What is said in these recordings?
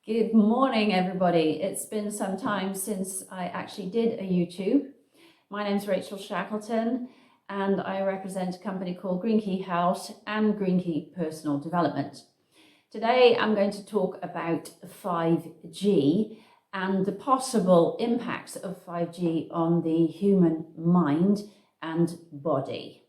Good morning, everybody. It's been some time since I actually did a YouTube. My name's Rachel Shackleton, and I represent a company called Green Key Health and Green Key Personal Development. Today, I'm going to talk about 5G and the possible impacts of 5G on the human mind and body.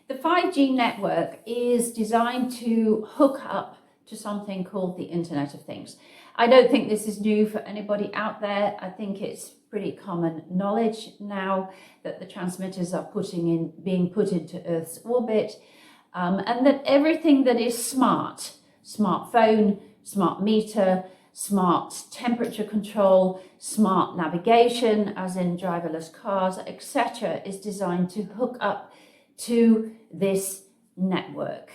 The 5G network is designed to hook up to something called the Internet of Things. I don't think this is new for anybody out there. I think it's pretty common knowledge now that the transmitters are being put into Earth's orbit, and that everything that is smartphone, smart meter, smart temperature control, smart navigation, as in driverless cars, etc., is designed to hook up to this network.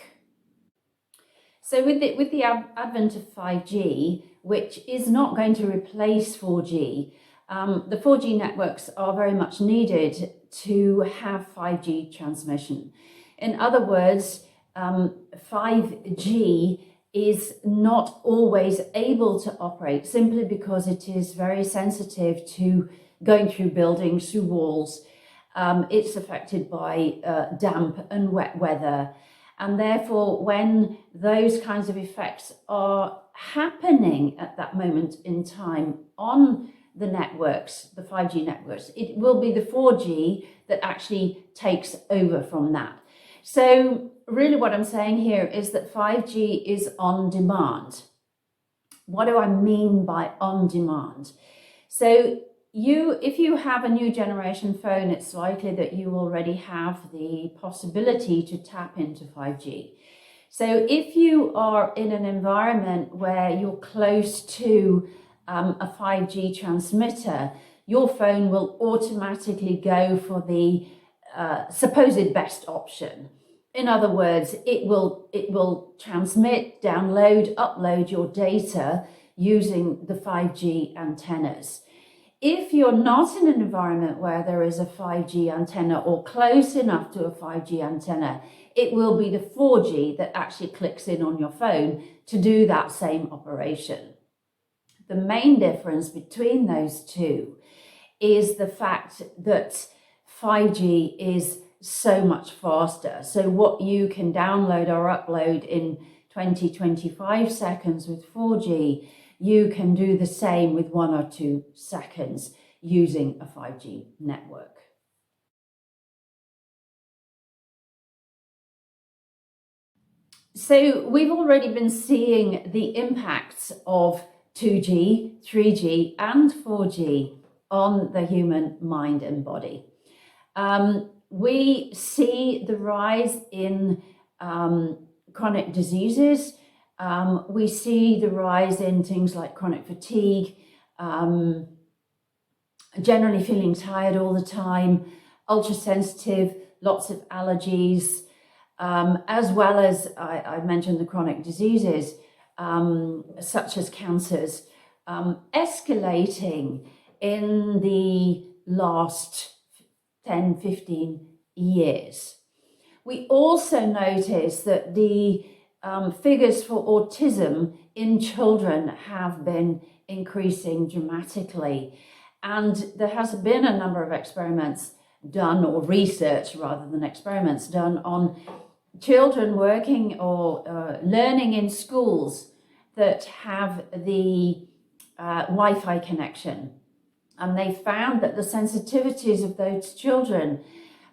So with the advent of 5G, which is not going to replace 4G, the 4G networks are very much needed to have 5G transmission. In other words, 5G is not always able to operate simply because it is very sensitive to going through buildings, through walls. It's affected by damp and wet weather, and therefore when those kinds of effects are happening at that moment in time on the networks, the 5G networks, it will be the 4G that actually takes over from that. So really what I'm saying here is that 5G is on demand. What do I mean by on demand? So if you have a new generation phone, it's likely that you already have the possibility to tap into 5G. So if you are in an environment where you're close to a 5G transmitter, your phone will automatically go for the supposed best option. In other words, it will transmit, download, upload your data using the 5G antennas. If you're not in an environment where there is a 5G antenna or close enough to a 5G antenna, it will be the 4G that actually clicks in on your phone to do that same operation. The main difference between those two is the fact that 5G is so much faster. So what you can download or upload in 20-25 seconds with 4G, you can do the same with 1 or 2 seconds using a 5G network. So we've already been seeing the impacts of 2G, 3G and 4G on the human mind and body. We see the rise in chronic diseases. We see the rise in things like chronic fatigue, generally feeling tired all the time, ultra sensitive, lots of allergies, as well as I mentioned the chronic diseases such as cancers, escalating in the last 10-15 years. We also notice that the figures for autism in children have been increasing dramatically, and there has been a number of experiments done, or research rather than experiments done, on children working or learning in schools that have the Wi-Fi connection, and they found that the sensitivities of those children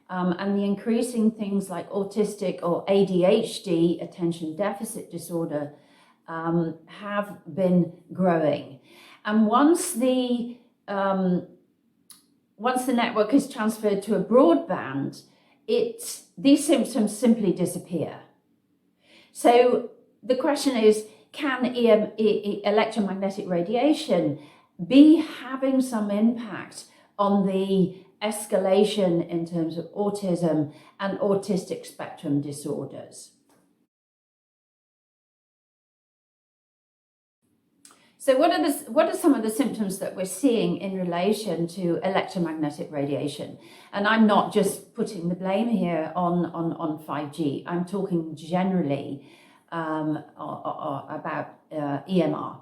and the increasing things like autistic or ADHD, attention deficit disorder, have been growing. And once the network is transferred to a broadband, these symptoms simply disappear. So the question is, can electromagnetic radiation be having some impact on the escalation in terms of autism and autistic spectrum disorders. So what are some of the symptoms that we're seeing in relation to electromagnetic radiation? And I'm not just putting the blame here on 5G. I'm talking generally about EMR.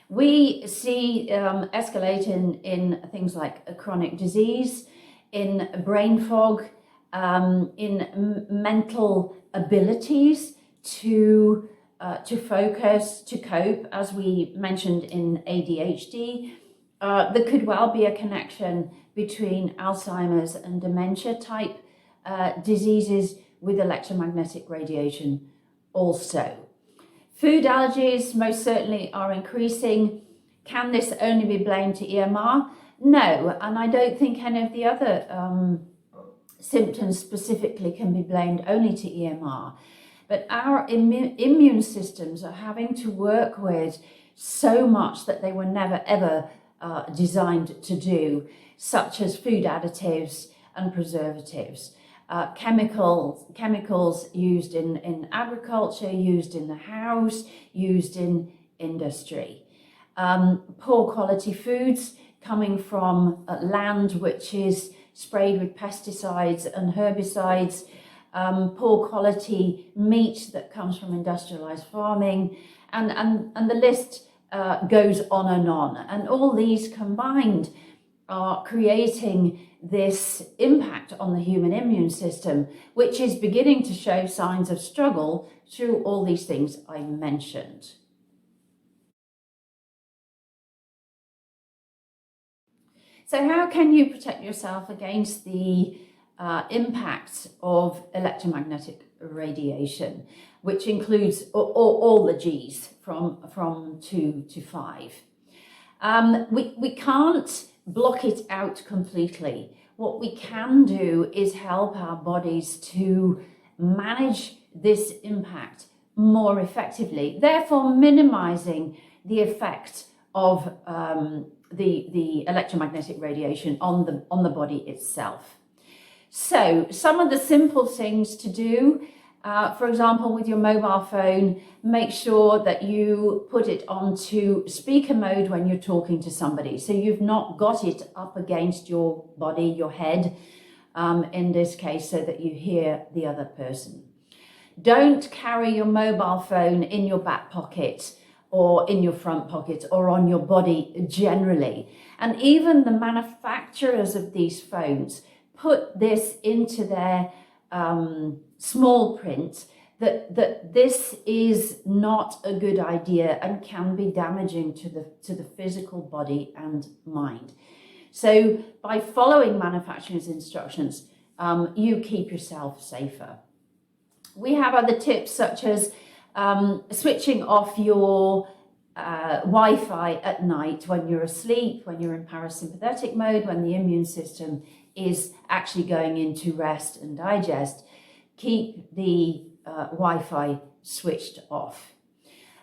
We see escalating in things like chronic disease, in brain fog, in mental abilities to focus, to cope, as we mentioned in ADHD. There could well be a connection between Alzheimer's and dementia type diseases with electromagnetic radiation also. Food allergies most certainly are increasing. Can this only be blamed to EMR? No, and I don't think any of the other symptoms specifically can be blamed only to EMR. But our immune systems are having to work with so much that they were never ever designed to do, such as food additives and preservatives. Chemicals used in agriculture, used in the house, used in industry. Poor quality foods coming from land which is sprayed with pesticides and herbicides, poor quality meat that comes from industrialized farming, and the list goes on. And all these combined are creating this impact on the human immune system, which is beginning to show signs of struggle through all these things I mentioned. So how can you protect yourself against the impact of electromagnetic radiation, which includes all the G's from 2 to 5? We can't block it out completely. What we can do is help our bodies to manage this impact more effectively, therefore minimizing the effect of the electromagnetic radiation on the body itself. So some of the simple things to do, for example, with your mobile phone, make sure that you put it onto speaker mode when you're talking to somebody. So you've not got it up against your body, your head, in this case, so that you hear the other person. Don't carry your mobile phone in your back pocket or in your front pocket or on your body generally. And even the manufacturers of these phones put this into their small print that this is not a good idea and can be damaging to the physical body and mind. So by following manufacturers' instructions, you keep yourself safer. We have other tips such as switching off your Wi-Fi at night when you're asleep, when you're in parasympathetic mode, when the immune system is actually going into rest and digest. Keep the Wi-Fi switched off.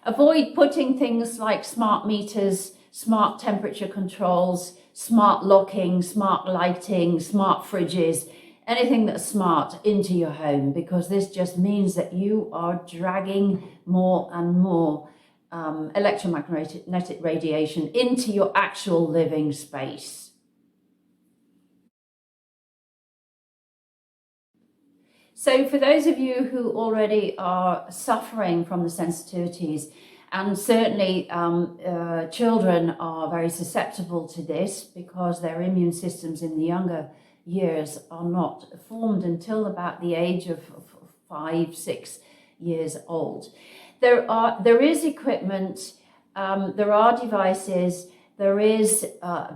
Avoid putting things like smart meters, smart temperature controls, smart locking, smart lighting, smart fridges, anything that's smart into your home, because this just means that you are dragging more and more electromagnetic radiation into your actual living space. So for those of you who already are suffering from the sensitivities, and certainly children are very susceptible to this because their immune systems in the younger years are not formed until about the age of 5, 6 years old. There is equipment, there are devices, there is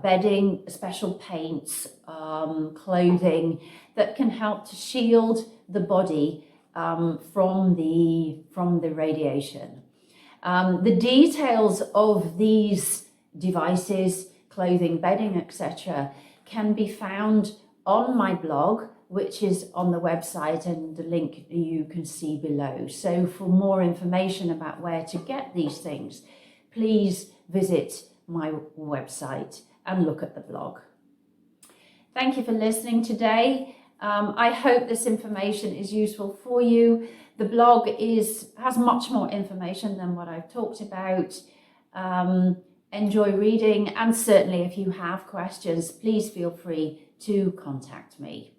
bedding, special paints, clothing that can help to shield the body from the radiation. The details of these devices, clothing, bedding, etc., can be found on my blog, which is on the website, and the link you can see below. So for more information about where to get these things, please visit my website and look at the blog. Thank you for listening today. I hope this information is useful for you. The blog has much more information than what I've talked about. Enjoy reading, and certainly if you have questions, please feel free to contact me.